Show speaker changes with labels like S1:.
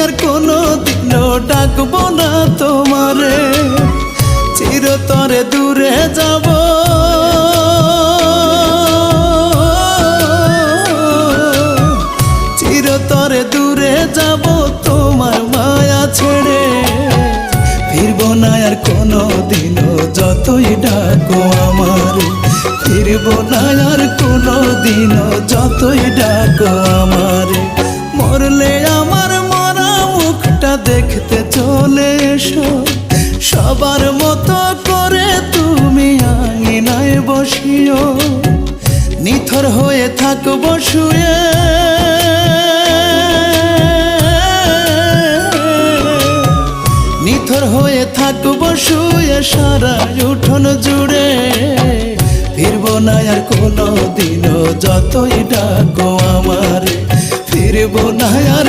S1: আর কোনো দিনও ডাকবো না তোমারে, চিরতরে দূরে যাব। চিরতরে দূরে যাব তোমার মায়া ছেড়ে, ফিরবো না আর কোনো দিনও যতই ডাকো আমারে, ফিরবো না আর কোনো দিনও যতই ডাকো আমারে। মরলে আমার মরা মুখটা দেখতে চলে এসো, সবার মতো করে তুমি আঙিনায় বসিও, নিথর হয়ে থাকবো শুয়ে। নিথর হয়ে থাকবো শুয়ে সারা উঠোন জুড়ে, ফিরবো না আর কোনো দিনও যতই ডাকো আমারে, ফিরবো না আর